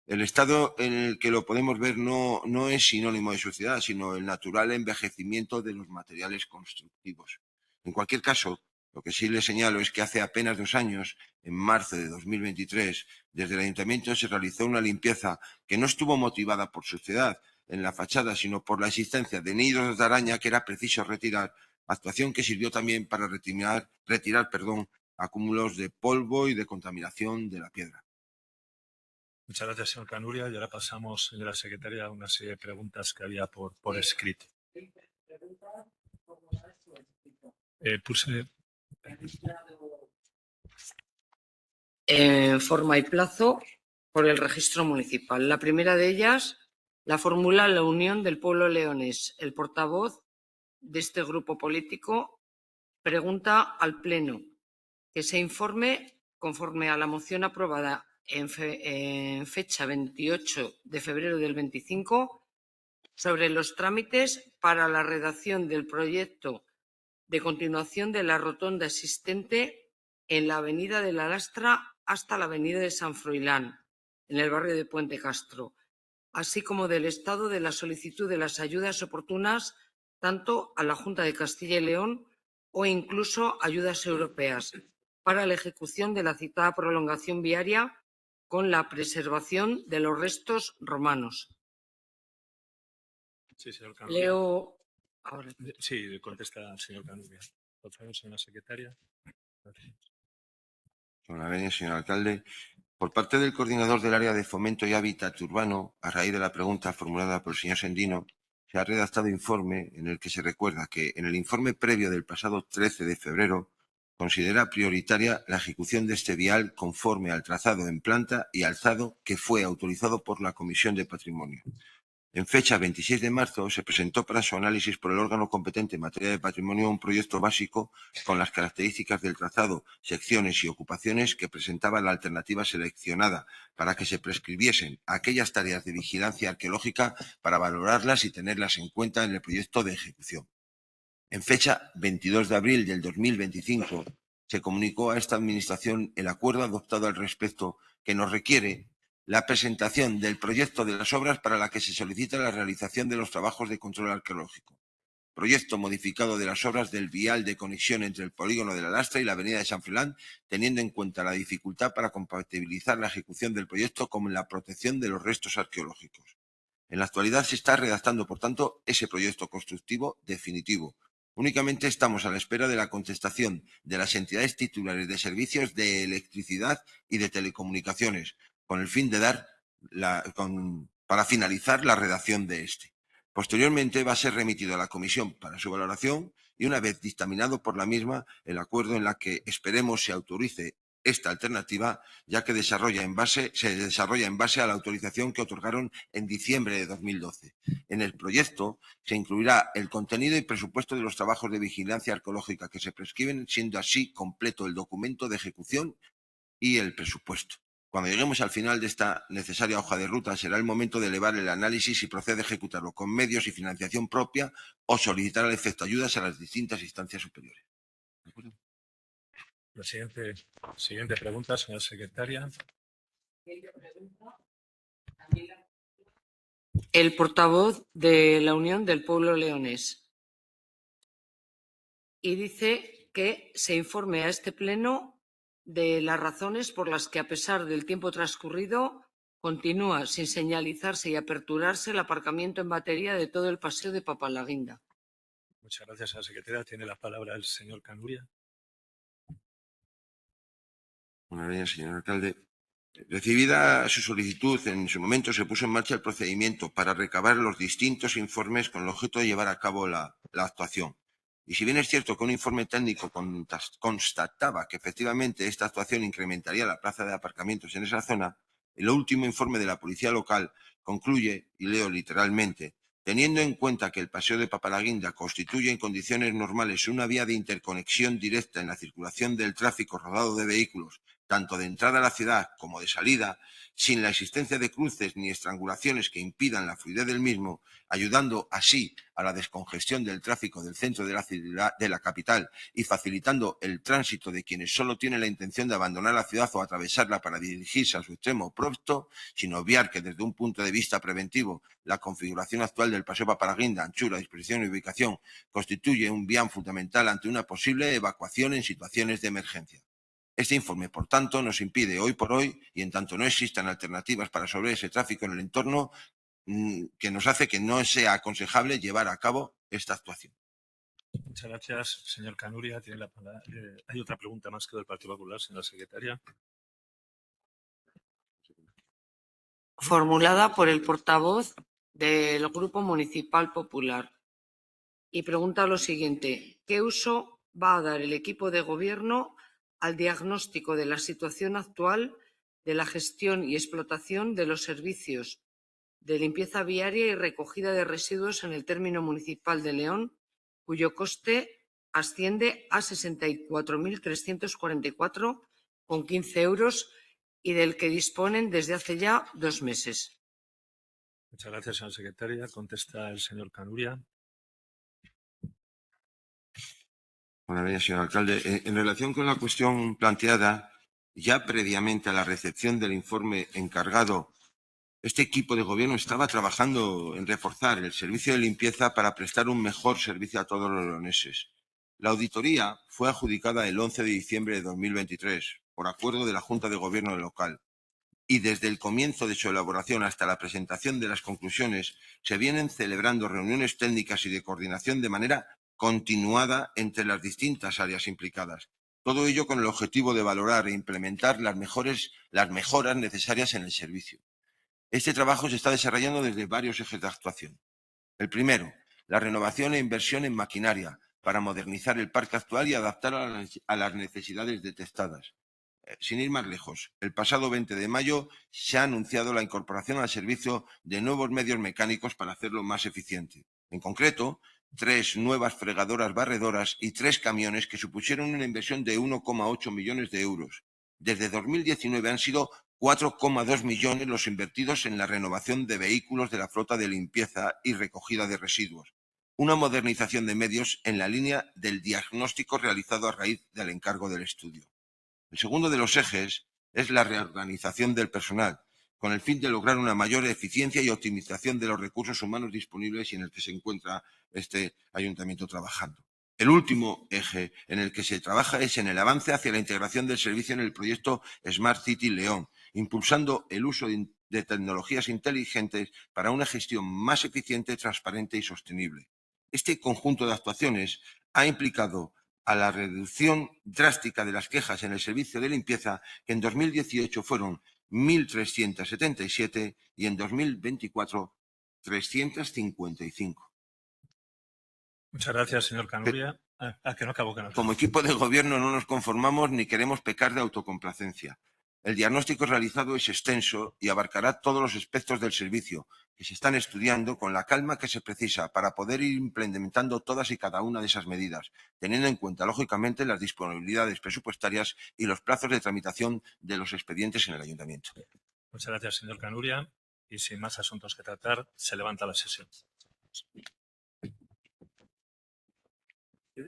El estado en el que lo podemos ver no es sinónimo de suciedad, sino el natural envejecimiento de los materiales constructivos. En cualquier caso, lo que sí le señalo es que hace apenas 2 años, en marzo de 2023, desde el Ayuntamiento se realizó una limpieza que no estuvo motivada por suciedad en la fachada, sino por la existencia de nidos de araña que era preciso retirar, actuación que sirvió también para retirar acúmulos de polvo y de contaminación de la piedra. Muchas gracias, señor Canuria. Y ahora pasamos, señora secretaria, a una serie de preguntas que había por escrito. Puse En forma y plazo por el registro municipal. La primera de ellas la formula la Unión del Pueblo Leonés. El portavoz de este grupo político pregunta al Pleno que se informe, conforme a la moción aprobada en fecha 28 de febrero del 25, sobre los trámites para la redacción del proyecto de continuación de la rotonda existente en la avenida de la Lastra hasta la avenida de San Froilán, en el barrio de Puente Castro, así como del estado de la solicitud de las ayudas oportunas tanto a la Junta de Castilla y León o incluso ayudas europeas para la ejecución de la citada prolongación viaria con la preservación de los restos romanos. Sí, señor Canuria. Leo ahora. Sí, contesta el señor Canuria. Por favor, señora secretaria. Gracias. Con la venia, señor alcalde. Por parte del coordinador del área de fomento y hábitat urbano, a raíz de la pregunta formulada por el señor Sendino, se ha redactado informe en el que se recuerda que en el informe previo del pasado 13 de febrero considera prioritaria la ejecución de este vial conforme al trazado en planta y alzado que fue autorizado por la Comisión de Patrimonio. En fecha 26 de marzo se presentó para su análisis por el órgano competente en materia de patrimonio un proyecto básico con las características del trazado, secciones y ocupaciones que presentaba la alternativa seleccionada para que se prescribiesen aquellas tareas de vigilancia arqueológica para valorarlas y tenerlas en cuenta en el proyecto de ejecución. En fecha 22 de abril del 2025 se comunicó a esta Administración el acuerdo adoptado al respecto que nos requiere la presentación del proyecto de las obras para la que se solicita la realización de los trabajos de control arqueológico. Proyecto modificado de las obras del vial de conexión entre el polígono de la Lastra y la avenida de San Froilán, teniendo en cuenta la dificultad para compatibilizar la ejecución del proyecto con la protección de los restos arqueológicos. En la actualidad se está redactando, por tanto, ese proyecto constructivo definitivo. Únicamente estamos a la espera de la contestación de las entidades titulares de servicios de electricidad y de telecomunicaciones, con el fin de para finalizar la redacción de este. Posteriormente va a ser remitido a la comisión para su valoración y una vez dictaminado por la misma el acuerdo en la que esperemos se autorice esta alternativa, ya que se desarrolla en base a la autorización que otorgaron en diciembre de 2012. En el proyecto se incluirá el contenido y presupuesto de los trabajos de vigilancia arqueológica que se prescriben, siendo así completo el documento de ejecución y el presupuesto. Cuando lleguemos al final de esta necesaria hoja de ruta, será el momento de elevar el análisis si procede a ejecutarlo con medios y financiación propia o solicitar al efecto ayudas a las distintas instancias superiores. ¿De acuerdo? La siguiente pregunta, señora secretaria. El portavoz de la Unión del Pueblo Leonés. Y dice que se informe a este Pleno de las razones por las que, a pesar del tiempo transcurrido, continúa sin señalizarse y aperturarse el aparcamiento en batería de todo el paseo de Papalaguinda. Muchas gracias, señora secretaria. Tiene la palabra el señor Canuria. Buenas noches, señor alcalde. Recibida su solicitud, en su momento se puso en marcha el procedimiento para recabar los distintos informes con el objeto de llevar a cabo la actuación. Y si bien es cierto que un informe técnico constataba que efectivamente esta actuación incrementaría la plaza de aparcamientos en esa zona, el último informe de la policía local concluye, y leo literalmente, Teniendo en cuenta que el Paseo de Papalaguinda constituye en condiciones normales una vía de interconexión directa en la circulación del tráfico rodado de vehículos, tanto de entrada a la ciudad como de salida, sin la existencia de cruces ni estrangulaciones que impidan la fluidez del mismo, ayudando así a la descongestión del tráfico del centro de la ciudad, de la capital, y facilitando el tránsito de quienes solo tienen la intención de abandonar la ciudad o atravesarla para dirigirse a su extremo opuesto, sin obviar que desde un punto de vista preventivo la configuración actual del Paseo Papalaguinda, anchura, disposición y ubicación, constituye un bien fundamental ante una posible evacuación en situaciones de emergencia. Este informe, por tanto, nos impide hoy por hoy, y en tanto no existan alternativas para resolver ese tráfico en el entorno, que nos hace que no sea aconsejable llevar a cabo esta actuación. Muchas gracias, señor Canuria. Tiene la palabra. Hay otra pregunta más que del Partido Popular, señora secretaria. Formulada por el portavoz del Grupo Municipal Popular. Y pregunta lo siguiente: ¿qué uso va a dar el equipo de gobierno al diagnóstico de la situación actual de la gestión y explotación de los servicios de limpieza viaria y recogida de residuos en el término municipal de León, cuyo coste asciende a 64.344,15 euros y del que disponen desde hace ya 2 meses? Muchas gracias, señora secretaria. Contesta el señor Canuria. Buenos días, señor alcalde. En relación con la cuestión planteada, ya previamente a la recepción del informe encargado, este equipo de gobierno estaba trabajando en reforzar el servicio de limpieza para prestar un mejor servicio a todos los leoneses. La auditoría fue adjudicada el 11 de diciembre de 2023 por acuerdo de la Junta de Gobierno local, y desde el comienzo de su elaboración hasta la presentación de las conclusiones se vienen celebrando reuniones técnicas y de coordinación de manera continuada entre las distintas áreas implicadas. Todo ello con el objetivo de valorar e implementar las mejoras necesarias en el servicio. Este trabajo se está desarrollando desde varios ejes de actuación. El primero, la renovación e inversión en maquinaria para modernizar el parque actual y adaptar a las necesidades detectadas. Sin ir más lejos, el pasado 20 de mayo se ha anunciado la incorporación al servicio de nuevos medios mecánicos para hacerlo más eficiente. En concreto, 3 nuevas fregadoras barredoras y 3 camiones que supusieron una inversión de 1,8 millones de euros. Desde 2019 han sido 4,2 millones los invertidos en la renovación de vehículos de la flota de limpieza y recogida de residuos. Una modernización de medios en la línea del diagnóstico realizado a raíz del encargo del estudio. El segundo de los ejes es la reorganización del personal, con el fin de lograr una mayor eficiencia y optimización de los recursos humanos disponibles y en el que se encuentra este ayuntamiento trabajando. El último eje en el que se trabaja es en el avance hacia la integración del servicio en el proyecto Smart City León, impulsando el uso de tecnologías inteligentes para una gestión más eficiente, transparente y sostenible. Este conjunto de actuaciones ha implicado a la reducción drástica de las quejas en el servicio de limpieza, que en 2018 fueron 1.377 y en 2024 355. Muchas gracias, señor Canuria. Que no acabo. Como equipo de gobierno no nos conformamos ni queremos pecar de autocomplacencia. El diagnóstico realizado es extenso y abarcará todos los aspectos del servicio, que se están estudiando con la calma que se precisa para poder ir implementando todas y cada una de esas medidas, teniendo en cuenta, lógicamente, las disponibilidades presupuestarias y los plazos de tramitación de los expedientes en el ayuntamiento. Muchas gracias, señor Canuria. Y sin más asuntos que tratar, se levanta la sesión. He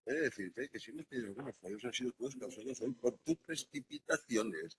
de decirte que si me piden algunos fallos han sido todos causados hoy por tus precipitaciones.